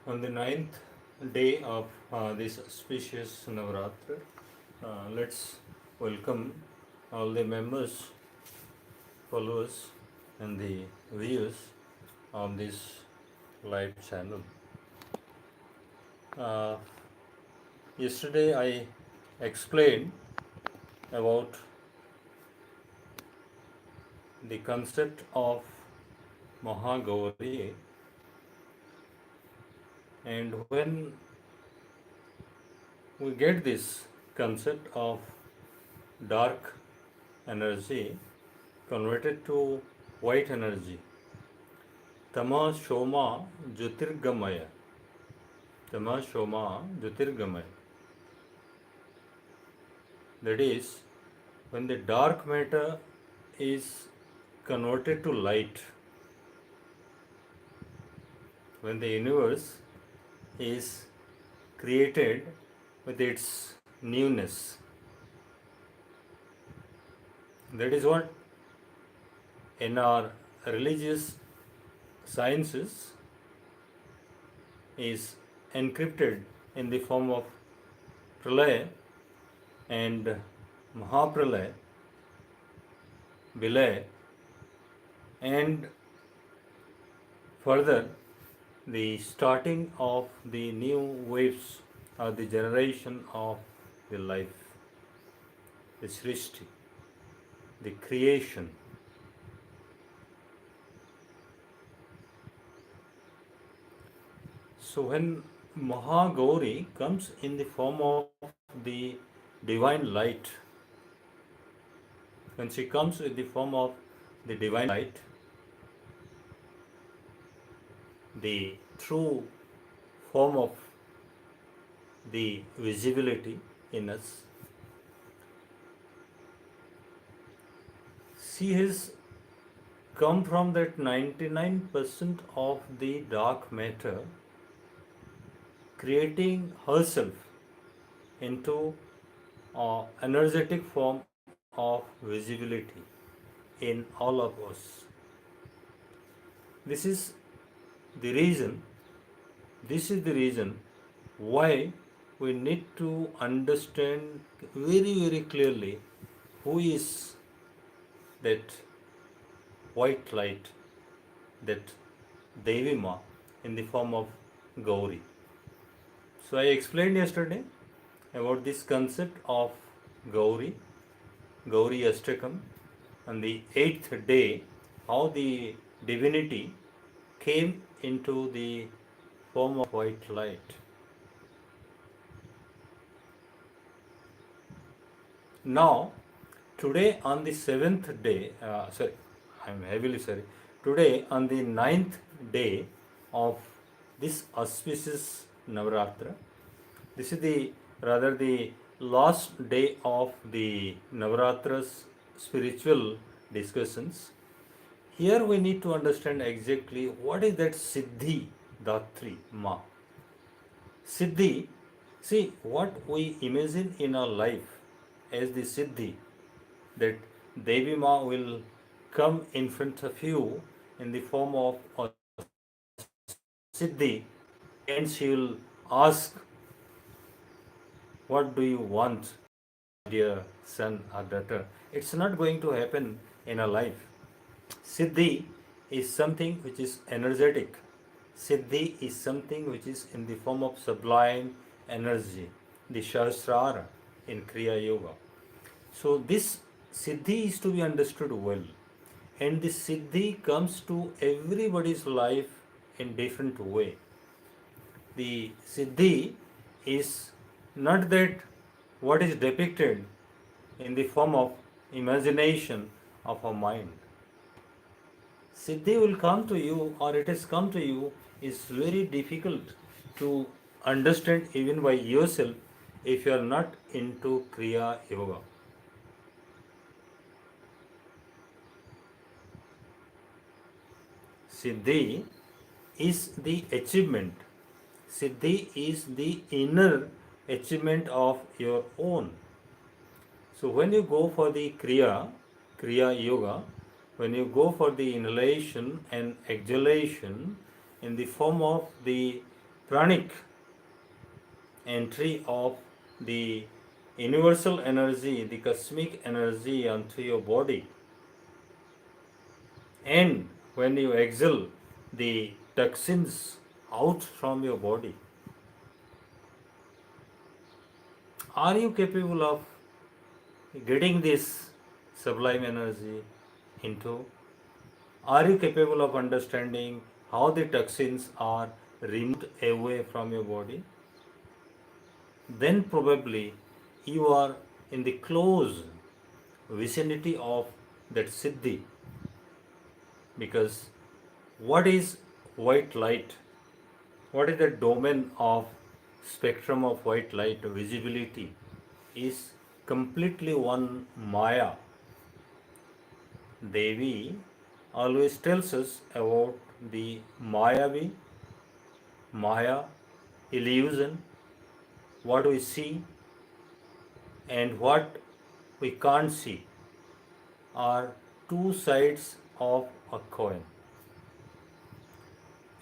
On the ninth day of this auspicious Navaratri, let's welcome all the members, followers, and the viewers on this live channel. Uh, Yesterday, I explained about the concept of Mahagauri, and when we get this concept of dark energy converted to white energy, Tama Shoma Jyotirgamaya. Tama Shoma Jyotirgamaya. That is, when the dark matter is converted to light, when the universe is created with its newness. That is what in our religious sciences is encrypted in the form of pralaya and mahapralaya, bilay, and further the starting of the new waves or the generation of the life, the srishti, the creation. So when Mahagauri comes in the form of the divine light, when she comes with the form of the divine light, the true form of the visibility in us, she has come from that 99% of the dark matter, creating herself into an energetic form of visibility in all of us. This is the reason, this is the reason why we need to understand very clearly who is that white light, that Devi Ma in the form of Gauri. So I explained yesterday about this concept of Gauri, Gauri Ashtakam, on the 8th day, how the divinity came into the form of white light. Now, today on the 7th day, I'm heavily sorry, today on the 9th day of this auspicious Navaratra, this is the last day of the Navaratra's spiritual discussions. Here we need to understand exactly what is that Siddhi Datri Ma. Siddhi, see what we imagine in our life as the Siddhi, that Devi Ma will come in front of you in the form of a Siddhi, and she will ask, what do you want, dear son or daughter? It's not going to happen in a life. Siddhi is something which is energetic. Siddhi is something which is in the form of sublime energy, the Sahasrara in Kriya Yoga. So this Siddhi is to be understood well. And this Siddhi comes to everybody's life in different way. The Siddhi is not that what is depicted in the form of imagination of a mind. Siddhi will come to you, or it has come to you, is very difficult to understand even by yourself if you are not into Kriya Yoga. Siddhi is the achievement. Siddhi is the inner achievement of your own. So when you go for the Kriya Yoga, when you go for the inhalation and exhalation in the form of the pranic entry of the universal energy, the cosmic energy onto your body. And when you exhale the toxins out from your body, are you capable of getting this sublime energy into? Are you capable of understanding how the toxins are removed away from your body? Then probably you are in the close vicinity of that siddhi, because what is white light? What is the domain of spectrum of white light? Visibility is completely one Maya. Devi always tells us about the Mayavi, Maya, illusion, what we see and what we can't see are two sides of a coin.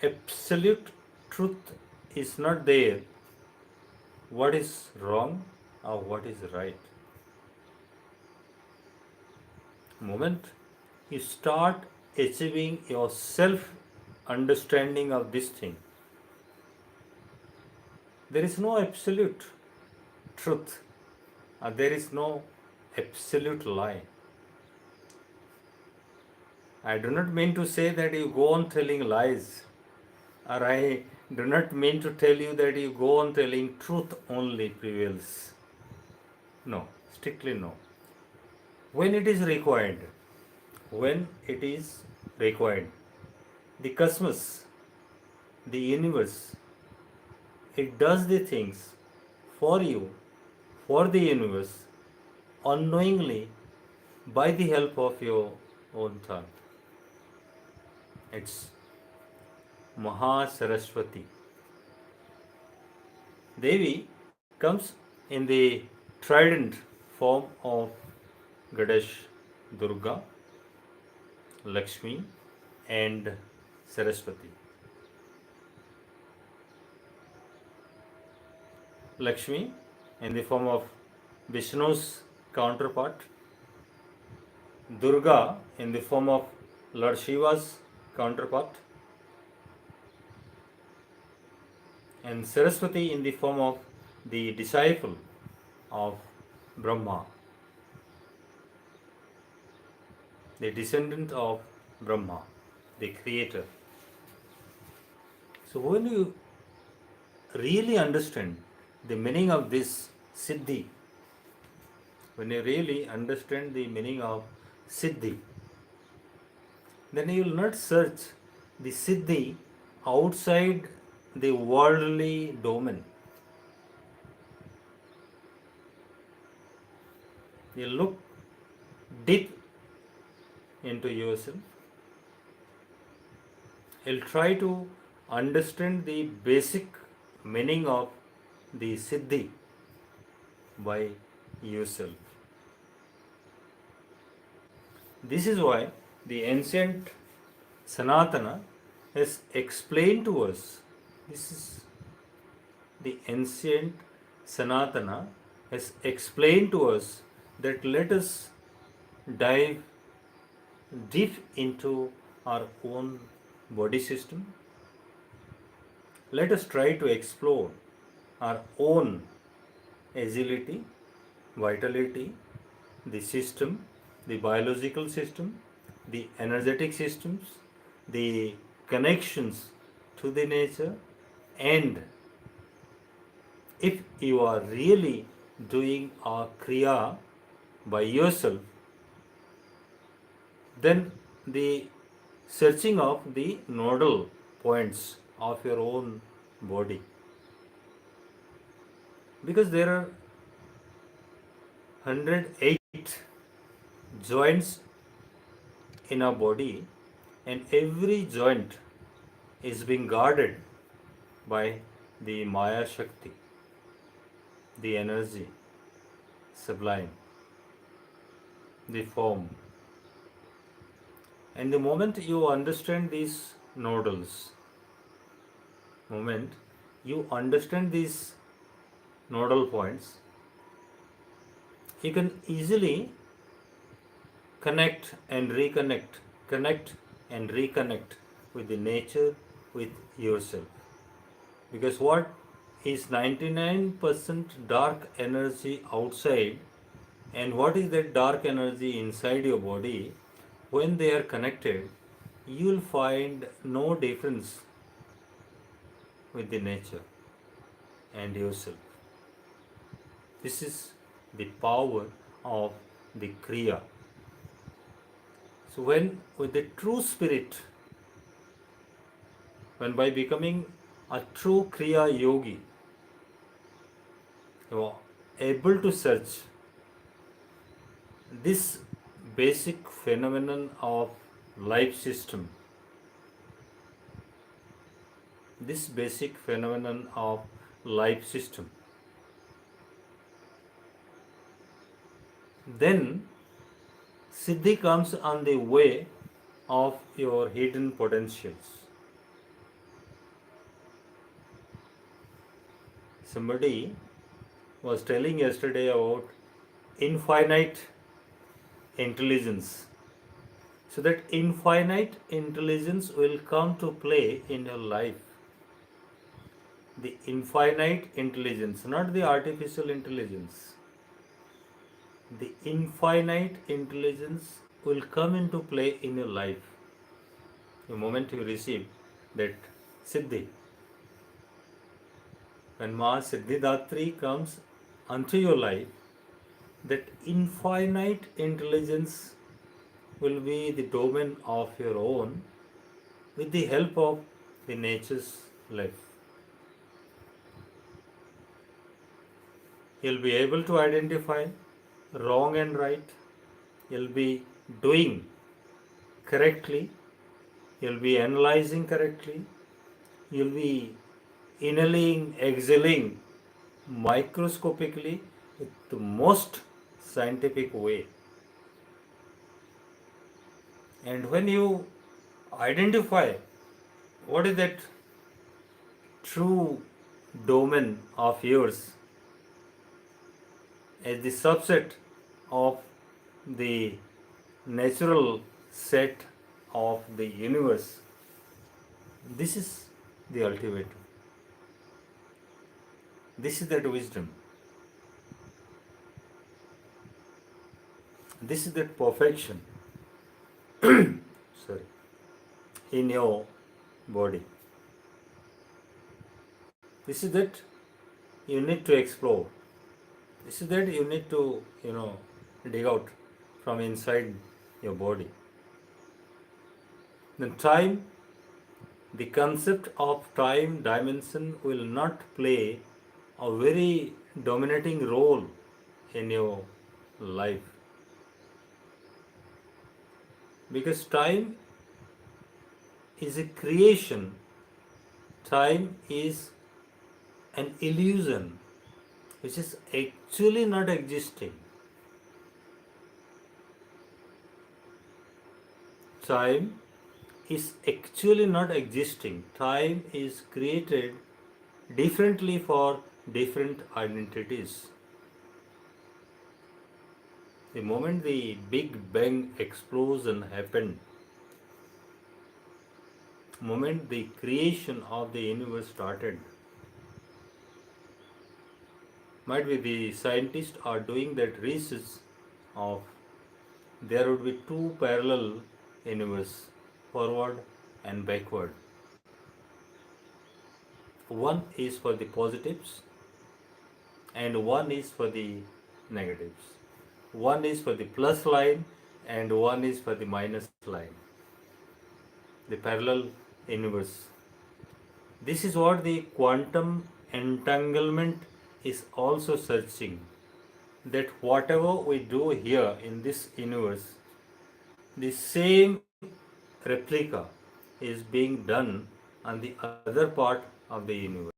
Absolute truth is not there. What is wrong or what is right? Moment you start achieving your self understanding of this thing, there is no absolute truth, there is no absolute lie. I do not mean to say that you go on telling lies, or I do not mean to tell you that you go on telling truth only prevails. No, strictly no. When it is required, when it is required, the cosmos, the universe, it does the things for you, for the universe, unknowingly by the help of your own thought. It's Maha Saraswati. Devi comes in the trident form of Goddess Durga, Lakshmi, and Saraswati. Lakshmi in the form of Vishnu's counterpart, Durga in the form of Lord Shiva's counterpart, and Saraswati in the form of the disciple of Brahma, the descendant of Brahma, the creator. So when you really understand the meaning of this siddhi, when you really understand the meaning of siddhi, then you will not search the siddhi outside the worldly domain. You look deep into yourself. You'll try to understand the basic meaning of the siddhi by yourself. This is why the ancient Sanatana has explained to us. This is the ancient Sanatana has explained to us that let us dive deep into our own body system. Let us try to explore our own agility, vitality, the system, the biological system, the energetic systems, the connections to the nature, and if you are really doing a kriya by yourself, then the searching of the nodal points of your own body, because there are 108 joints in our body, and every joint is being guarded by the Maya Shakti, the energy, sublime, the form. And the moment you understand these nodals, moment you understand these nodal points, you can easily connect and reconnect with the nature, with yourself. Because what is 99% dark energy outside, and what is that dark energy inside your body, when they are connected, you will find no difference with the nature and yourself. This is the power of the kriya. So when with the true spirit, when by becoming a true kriya yogi, you are able to search this basic phenomenon of life system, this basic phenomenon of life system, then Siddhi comes on the way of your hidden potentials. Somebody was telling yesterday about infinite intelligence. So that infinite intelligence will come to play in your life. The infinite intelligence, not the artificial intelligence. The infinite intelligence will come into play in your life the moment you receive that Siddhi. When Ma Siddhidatri comes unto your life, that infinite intelligence will be the domain of your own with the help of the nature's life. You'll be able to identify wrong and right. You'll be doing correctly. You'll be analyzing correctly. You'll be inhaling, exhaling microscopically with the most scientific way. And when you identify what is that true domain of yours as the subset of the natural set of the universe, this is the ultimate. This is that wisdom. This is that perfection. Sorry, in your body. This is that you need to explore. This is that you need to, dig out from inside your body. Then time, the concept of time dimension will not play a very dominating role in your life. Because time is a creation, time is an illusion which is actually not existing. Time is actually not existing. Time is created differently for different identities. The moment the Big Bang explosion happened, moment the creation of the universe started, might be the scientists are doing that research of there would be two parallel universe, forward and backward. One is for the positives and one is for the negatives. One is for the plus line and one is for the minus line. The parallel universe. This is what the quantum entanglement is also searching. That whatever we do here in this universe, the same replica is being done on the other part of the universe.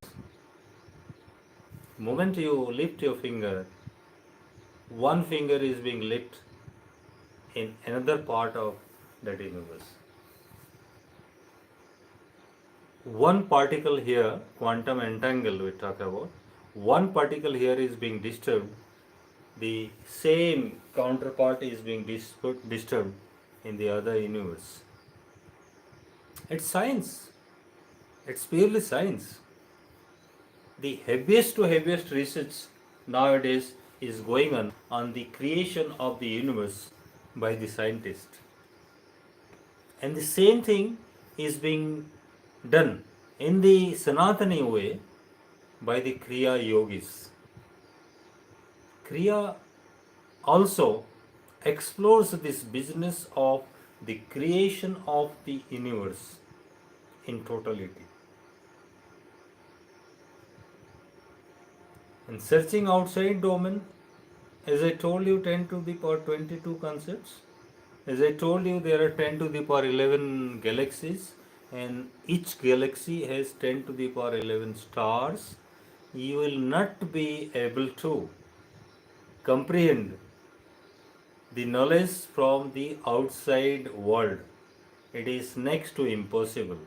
The moment you lift your finger, one finger is being lifted in another part of that universe. one particle here, quantum entangle we talk about, one particle here is being disturbed, the same counterpart is being disturbed in the other universe. It's science. It's purely science. The heaviest to heaviest research nowadays is going on the creation of the universe by the scientist. And the same thing is being done in the Sanatana way by the kriya yogis. Kriya also explores this business of the creation of the universe in totality. And searching outside domain, as I told you, 10 to the power 22 concepts. As I told you, there are 10 to the power 11 galaxies, and each galaxy has 10 to the power 11 stars. You will not be able to comprehend the knowledge from the outside world. It is next to impossible.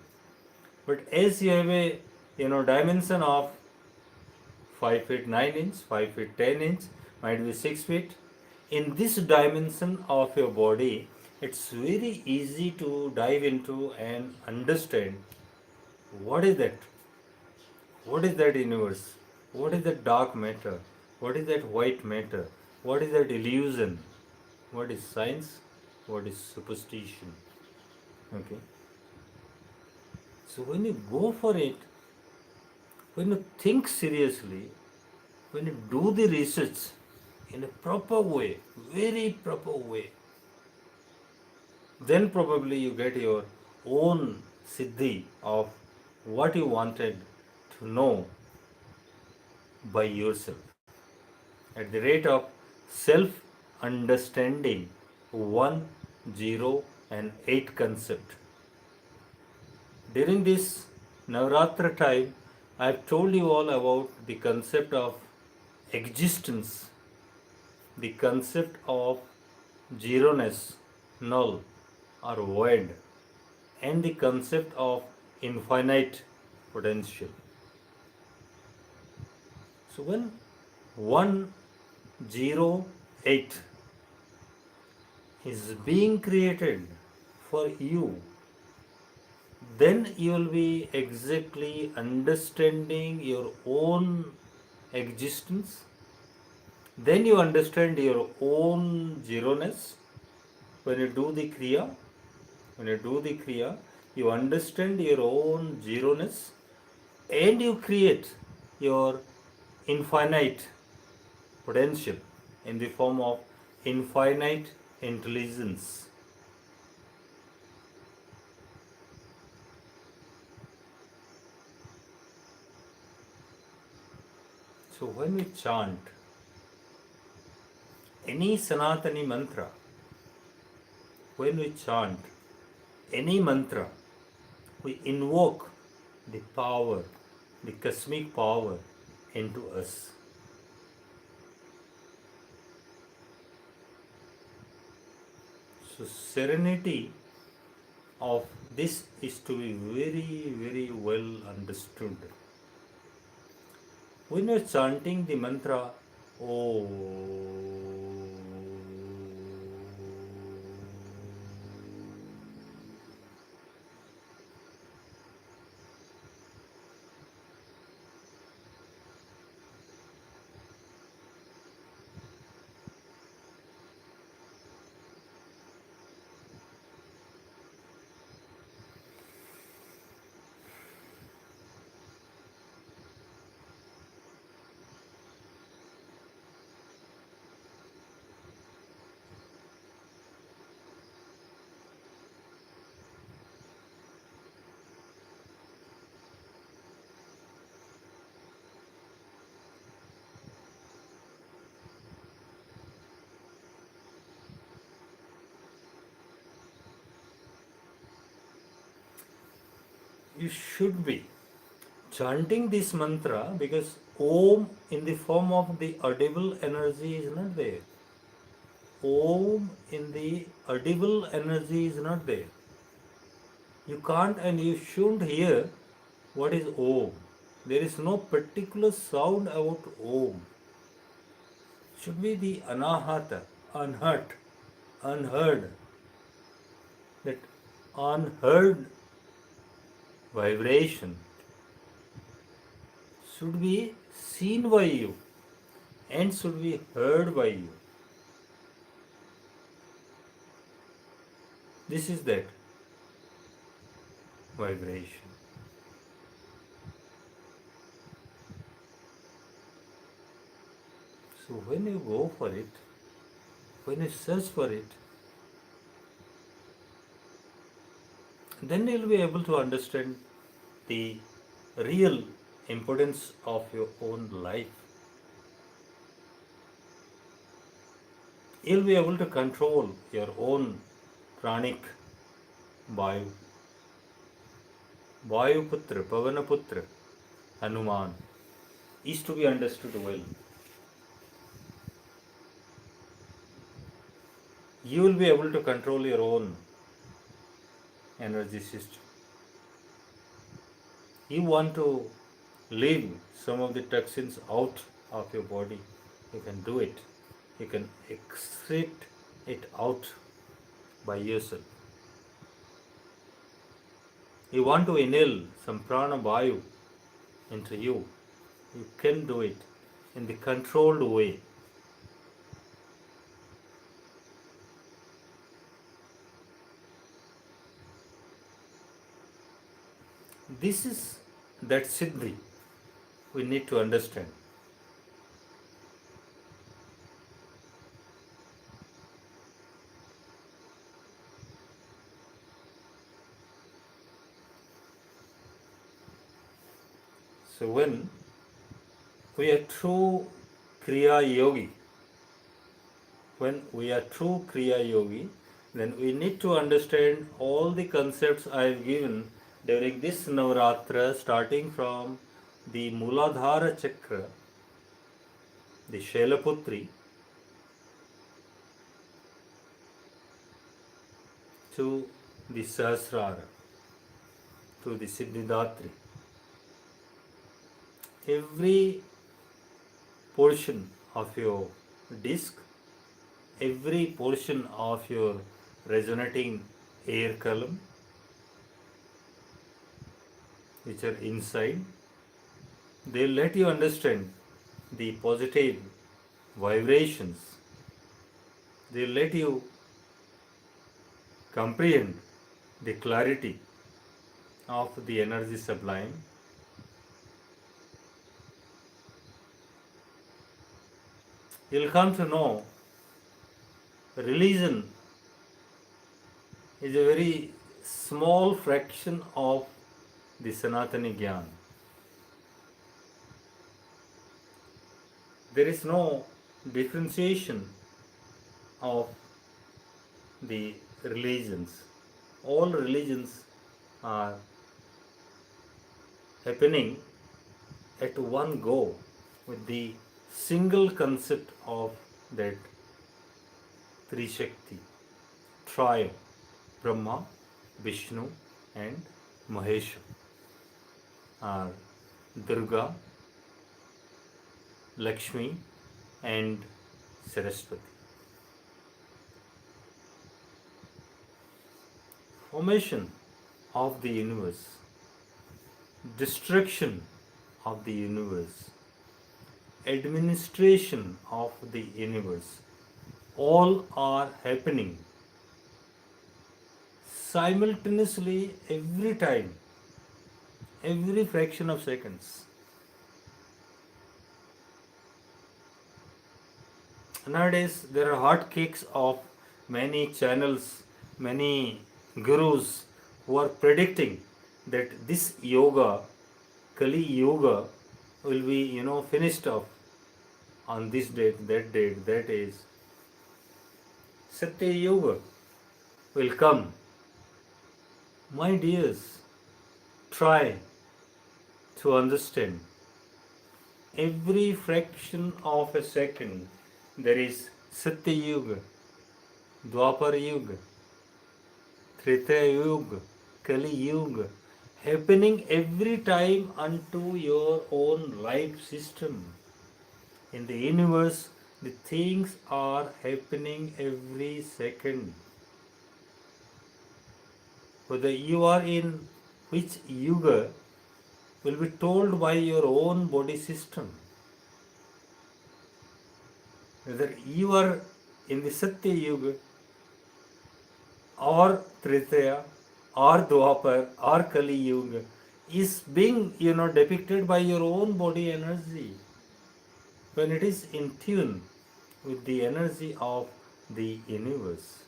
But as you have a dimension of 5 feet 9 inch, 5 feet 10 inch, might be 6 feet. In this dimension of your body, it's very easy to dive into and understand what is that? What is that universe? What is that dark matter? What is that white matter? What is that illusion? What is science? What is superstition? Okay. So when you go for it, when you think seriously, when you do the research in a proper way, very proper way, then probably you get your own siddhi of what you wanted to know by yourself. At the rate of self understanding 1, 0, and 8 concept. During this Navratra time, I have told you all about the concept of existence, the concept of zeroness, null or void, and the concept of infinite potential. So when 108 is being created for you, then you will be exactly understanding your own existence. Then you understand your own zeroness. When you do the kriya, you understand your own zeroness and you create your infinite potential in the form of infinite intelligence. So when we chant any Sanatani mantra, when we chant any mantra, we invoke the power, the cosmic power into us. So serenity of this is to be very, very well understood. When you are chanting the mantra, oh, you should be chanting this mantra because Om in the form of the audible energy is not there. Om in the audible energy is not there. You can't and you shouldn't hear What is Om? There is no particular sound about Om. Should be the anahata, unheard, unheard, that unheard vibration should be seen by you and should be heard by you. This is that vibration. So when you go for it, when you search for it, then you'll be able to understand the real importance of your own life. You'll be able to control your own pranic Vayu. Vayuputra, Pavanaputra, Hanuman is to be understood well. You will be able to control your own energy system. You want to leave some of the toxins out of your body, you can do it. You can excrete it out by yourself. You want to inhale some prana vayu into you, you can do it in the controlled way. This is that siddhi we need to understand. So when we are true kriya yogi, then we need to understand all the concepts I have given during this Navratra, starting from the Muladhara Chakra, the Shailaputri, to the Sahasrara, to the Siddhidatri. Every portion of your disc, every portion of your resonating air column, which are inside, they let you understand the positive vibrations. They let you comprehend the clarity of the energy sublime. You'll come to know religion is a very small fraction of the Sanatana Gyan. There is no differentiation of the religions. All religions are happening at one go with the single concept of that Trishakti, Trio, Brahma, Vishnu and Mahesha are Durga, Lakshmi and Saraswati. Formation of the universe, destruction of the universe, administration of the universe, all are happening simultaneously every time, every fraction of seconds. Nowadays, there are hotcakes of many channels, many gurus who are predicting that this yoga, Kali Yoga, will be, finished off on this date, that is Satya Yoga will come. My dears, try to understand every fraction of a second there is Satya Yuga, Dwapar Yuga, Treta Yuga, Kali Yuga happening every time unto your own life system. In the universe, the things are happening every second. Whether you are in which yuga will be told by your own body system. Whether you are in the Satya Yuga or Tretaya or Dwapar or Kali Yuga is being depicted by your own body energy when it is in tune with the energy of the universe.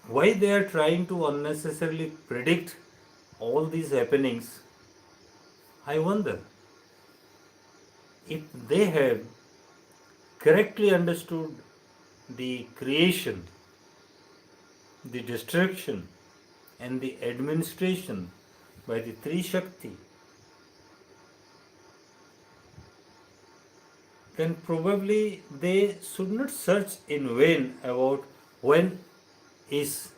Why they are trying to unnecessarily predict all these happenings, I wonder. If they had correctly understood the creation, the destruction, and the administration by the Three Shakti, then probably they should not search in vain about when is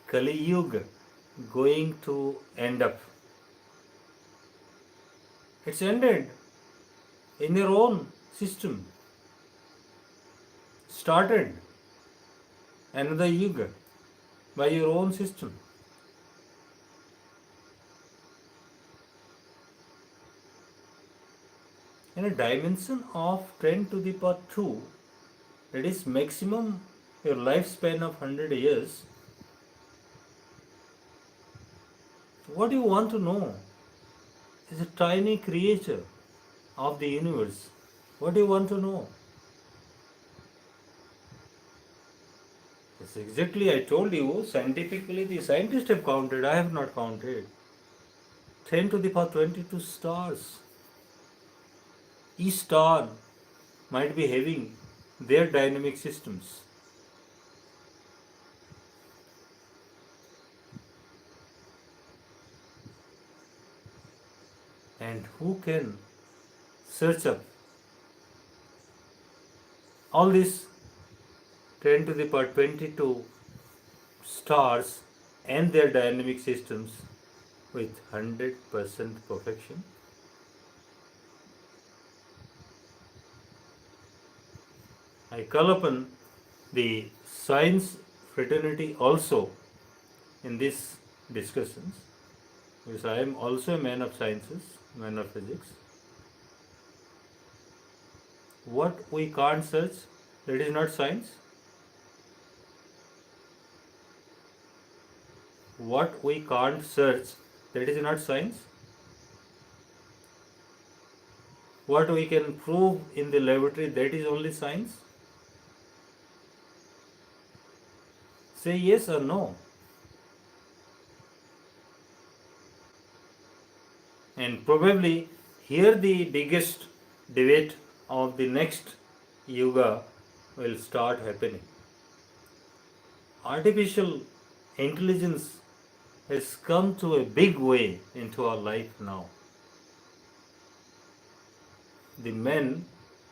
Kali Yuga going to end up. It's ended in your own system. Started another yuga by your own system. In a dimension of 10 to the power 2, that is maximum your lifespan of 100 years, what you want to know is a tiny creature of the universe. What do you want to know? Yes, exactly, I told you, scientifically the scientists have counted, I have not counted. 10 to the power 22 stars. Each star might be having their dynamic systems. And who can search up all these 10 to the power 22 stars and their dynamic systems with 100% perfection? I call upon the science fraternity also in these discussions, because I am also a man of sciences, man of physics. What we can't search, that is not science. What we can't search, that is not science. What we can prove in the laboratory, that is only science. Say yes or no. And probably here the biggest debate of the next yuga will start happening. Artificial intelligence has come to a big way into our life now. The man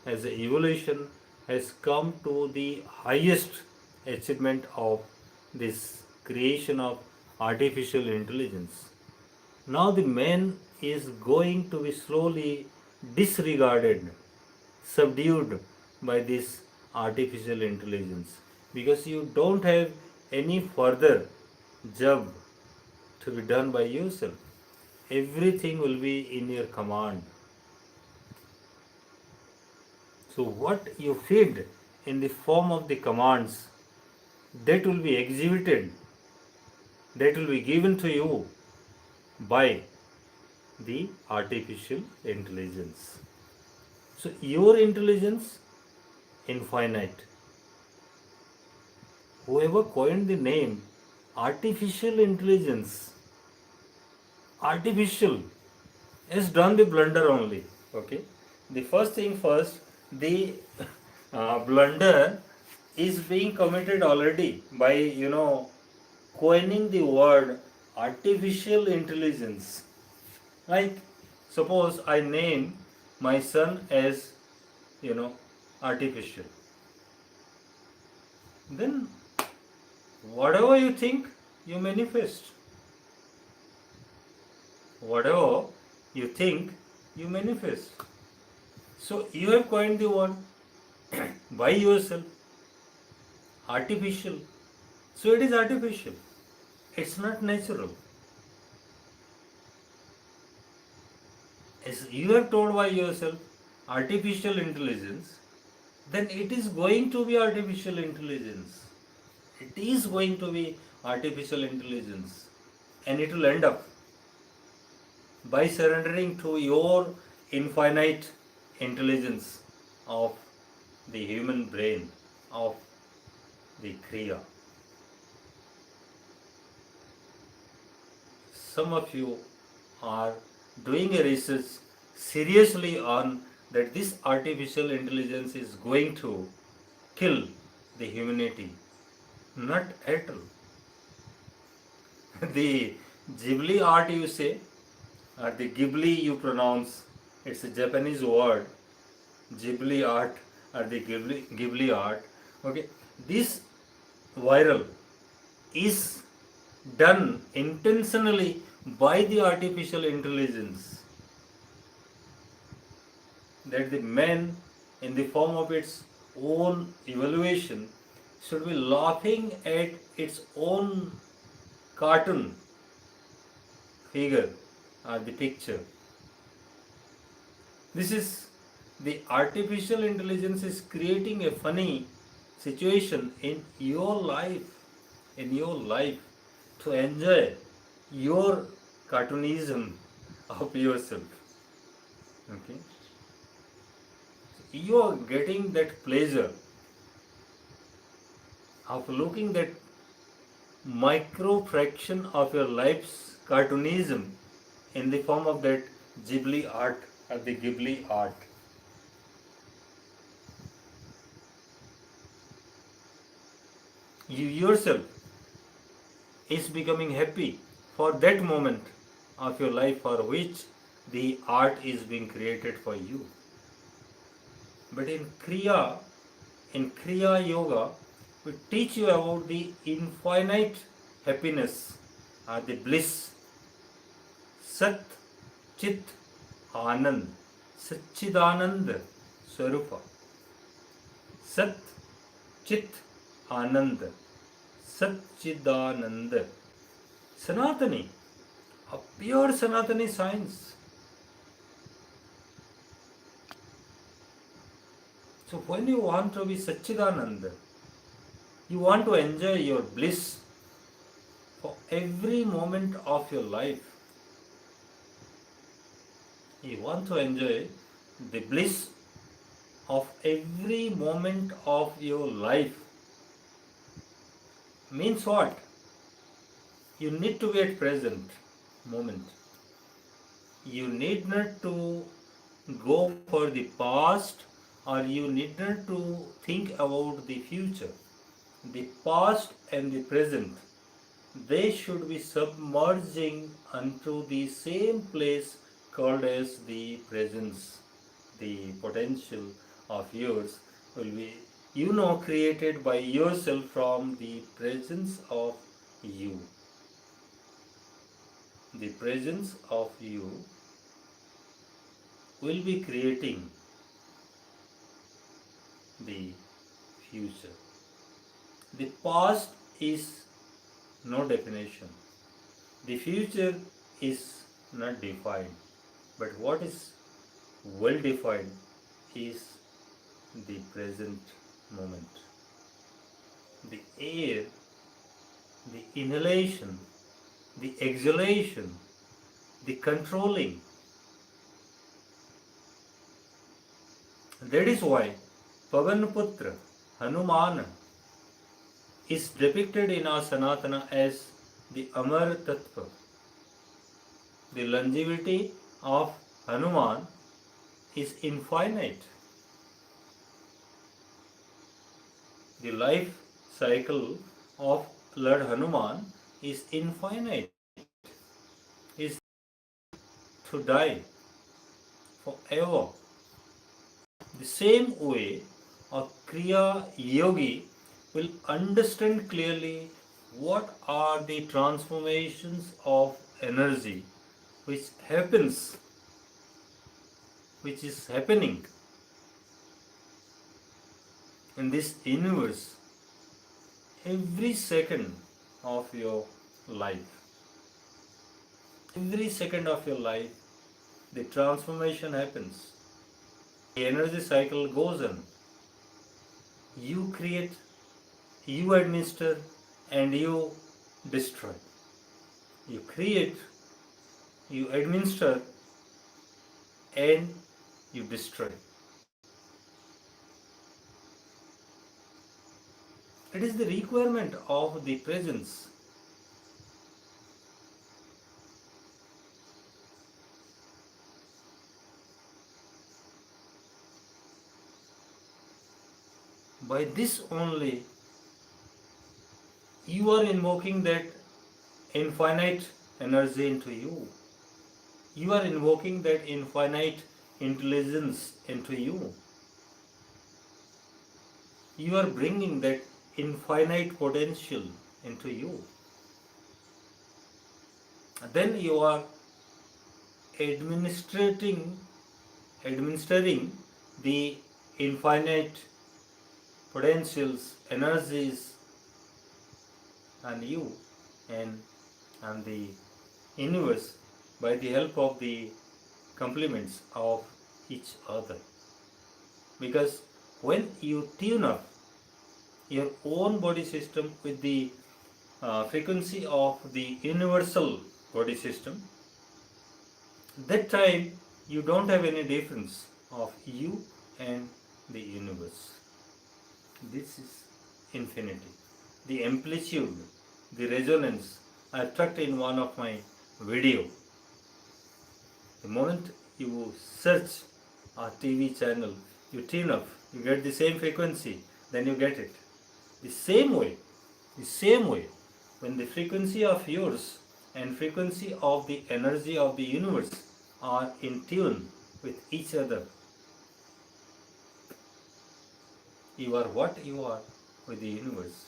as an evolution has come to the highest achievement of this creation of artificial intelligence. Now the man is going to be slowly disregarded, subdued by this artificial intelligence, because you don't have any further job to be done by yourself. Everything will be in your command. So what you feed in the form of the commands, that will be exhibited, that will be given to you by the artificial intelligence. So your intelligence infinite. Whoever coined the name artificial intelligence, artificial, has done the blunder only. Okay. The first thing first, the blunder is being committed already by coining the word artificial intelligence. Like, suppose I name my son as artificial. Then Whatever you think, you manifest. Whatever you think, you manifest. So you have coined the word by yourself, artificial. So it is artificial. It's not natural. As you have told by yourself, artificial intelligence, then it is going to be artificial intelligence. It is going to be artificial intelligence. And it will end up by surrendering to your infinite intelligence of the human brain, of the kriya. Some of you are doing a research seriously on that this artificial intelligence is going to kill the humanity. Not at all. The Ghibli art you say, or the Ghibli you pronounce, it's a Japanese word, Ghibli art or the Ghibli art. Okay, this viral is done intentionally by the artificial intelligence, that the man in the form of its own evaluation should be laughing at its own cartoon figure or the picture. This is the artificial intelligence is creating a funny situation in your life to enjoy your cartoonism of yourself. Okay, you are getting that pleasure of looking that micro fraction of your life's cartoonism in the form of that Ghibli art or the Ghibli art. You yourself is becoming happy for that moment of your life for which the art is being created for you. But in Kriya Yoga, we teach you about the infinite happiness or the bliss, Sat Chit Anand, Satchidanand Swarupa. Sat Chit Anand, Satchidanand. Sanatani, a pure Sanatani science. So when you want to be Satchidananda, you want to enjoy your bliss for every moment of your life. You want to enjoy the bliss of every moment of your life. Means what? You need to be at present moment. You need not to go for the past, or you need not to think about the future. The past and the present, they should be submerging unto the same place called as the presence. The potential of yours will be, created by yourself from the presence of you. The presence of you will be creating the future. The past is no definition. The future is not defined. But what is well defined is the present moment. The air, the inhalation, the exhalation, the controlling. That is why Pavanputra, Hanuman, is depicted in our Sanatana as the Amar Tattva. The longevity of Hanuman is infinite. The life cycle of Lord Hanuman is infinite. He is to die forever. The same way, a Kriya Yogi will understand clearly what are the transformations of energy which happens, which is happening in this universe every second of your life. Every second of your life, the transformation happens. The energy cycle goes on. You create, you administer, and you destroy. You create, you administer, and you destroy. It is the requirement of the presence. By this only, you are invoking that infinite energy into you. You are invoking that infinite intelligence into you. You are bringing that infinite potential into you. Then you are administrating administering the infinite potentials, energies and you and the universe by the help of the complements of each other. Because when you tune up your own body system with the frequency of the universal body system, that time you don't have any difference of you and the universe. This is infinity. The amplitude, the resonance I talked in one of my video. The moment you search a TV channel, you tune up, you get the same frequency, then you get it. The same way, when the frequency of yours and frequency of the energy of the universe are in tune with each other, you are what you are with the universe.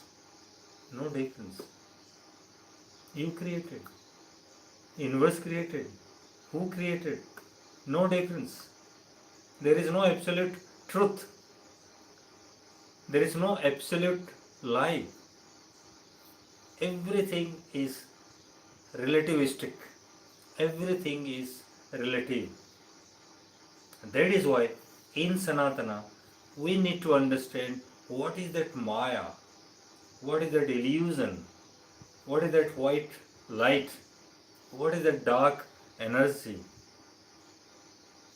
No difference. You created. Universe created. Who created? No difference. There is no absolute truth. There is no absolute lie. Everything is relativistic. Everything is relative. That is why in Sanatana we need to understand what is that Maya, what is that illusion, what is that white light, what is that dark energy,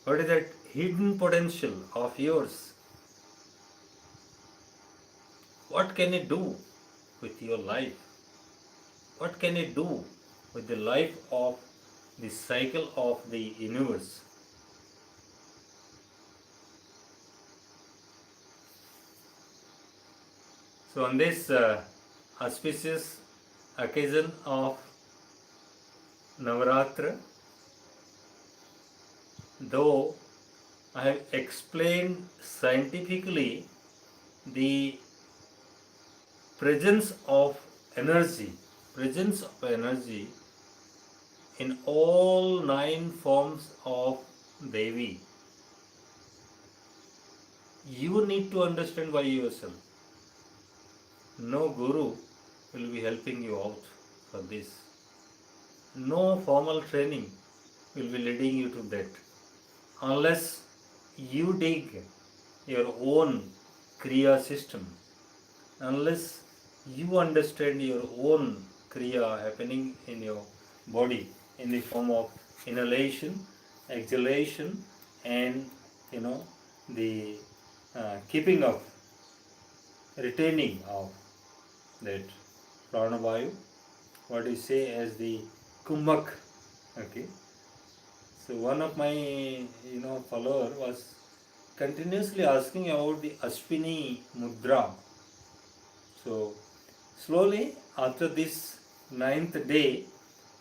what is that hidden potential of yours. What can it do with your life? What can it do with the life of the cycle of the universe? So on this auspicious occasion of Navaratra, though I have explained scientifically the presence of energy, presence of energy in all 9 forms of Devi, you need to understand by yourself. No guru will be helping you out for this. No formal training will be leading you to that. Unless you dig your own kriya system, unless you understand your own kriya happening in your body in the form of inhalation, exhalation, and the keeping of retaining of that pranavayu, what we say as the kumbhak. Okay, so one of my follower was continuously asking about the Ashwini mudra. So slowly after this 9th day,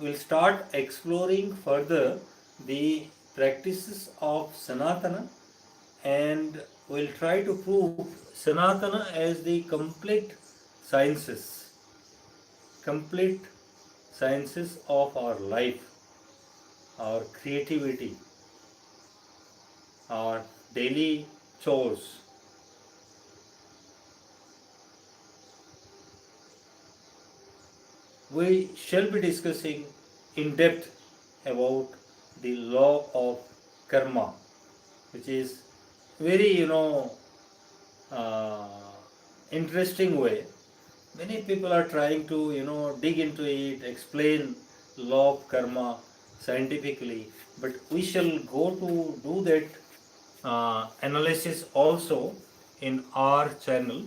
we'll start exploring further the practices of Sanatana, and we'll try to prove Sanatana as the complete sciences, complete sciences of our life, our creativity, our daily chores. We shall be discussing in depth about the law of karma, which is very uh, interesting way. Many people are trying to dig into it, explain law of karma scientifically, but we shall go to do that analysis also in our channel.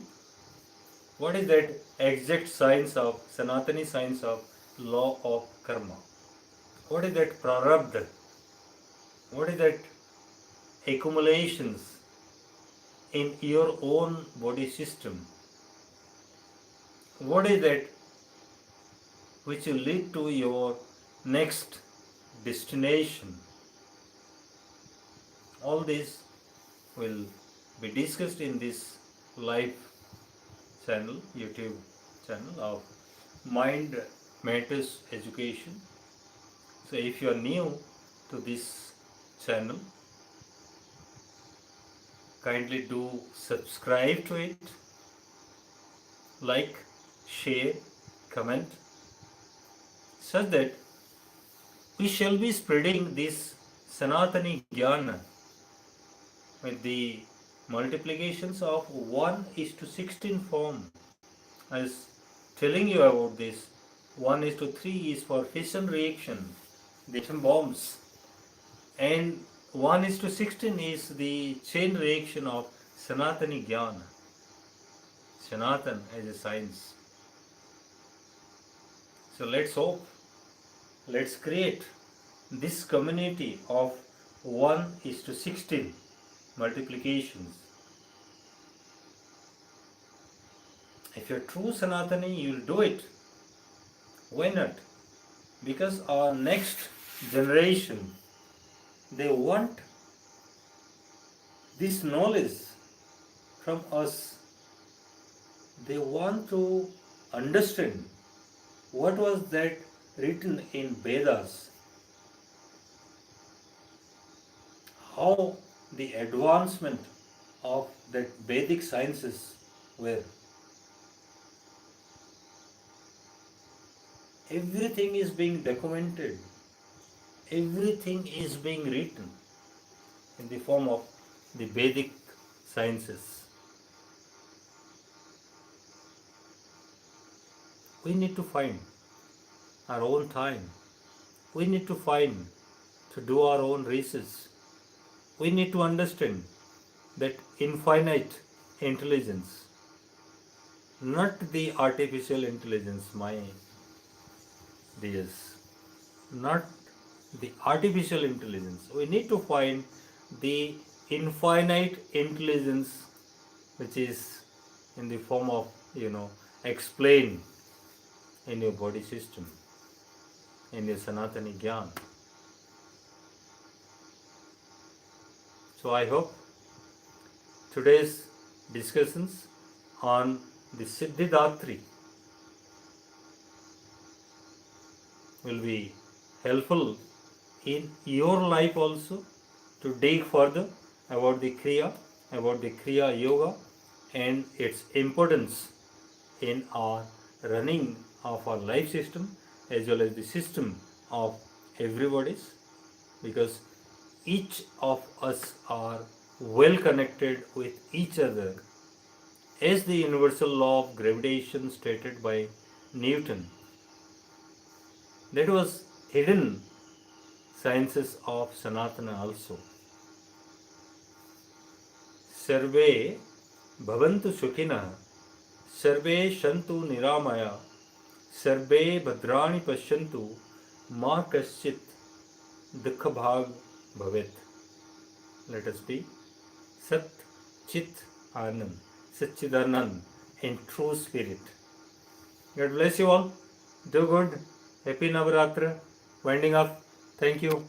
What is that exact science of Sanatani science of law of karma? What is that prarabdha? What is that accumulations in your own body system? What is that which will lead to your next destination? All this will be discussed in this live channel, YouTube channel of Mind Matters Education. So if you are new to this channel, kindly do subscribe to it, like, share, comment, such that we shall be spreading this Sanatani Jnana with the multiplications of 1 is to 16 form. I was telling you about this. 1 is to 3 is for fission reaction, the atom bombs, and 1 is to 16 is the chain reaction of Sanatani Jnana, Sanatan as a science. So let's hope, let's create this community of 1 is to 16 multiplications. If you're true Sanatani, you'll do it. Why not? Because our next generation, they want this knowledge from us. They want to understand what was that written in Vedas, how the advancement of that Vedic sciences were. Everything is being documented, everything is being written in the form of the Vedic sciences. We need to find our own time. We need to find to do our own research. We need to understand that infinite intelligence, not the artificial intelligence, my dears, not the artificial intelligence. We need to find the infinite intelligence which is in the form of, explained in your body system, in your Sanatani Gyan. So I hope today's discussions on the Siddhidatri will be helpful in your life also to dig further about the Kriya Yoga and its importance in our running of our life system as well as the system of everybody's, because each of us are well connected with each other as the universal law of gravitation stated by Newton. That was hidden sciences of Sanatana also. Sarve bhavantu sukhina, sarve shantu niramaya, sarve bhadrani pashyantu, ma kaschit dukha bhag bhavet. Let us be Sat Chit Anand, Satchidanand in true spirit. God bless you all. Do good. Happy Navaratri. Winding up. Thank you.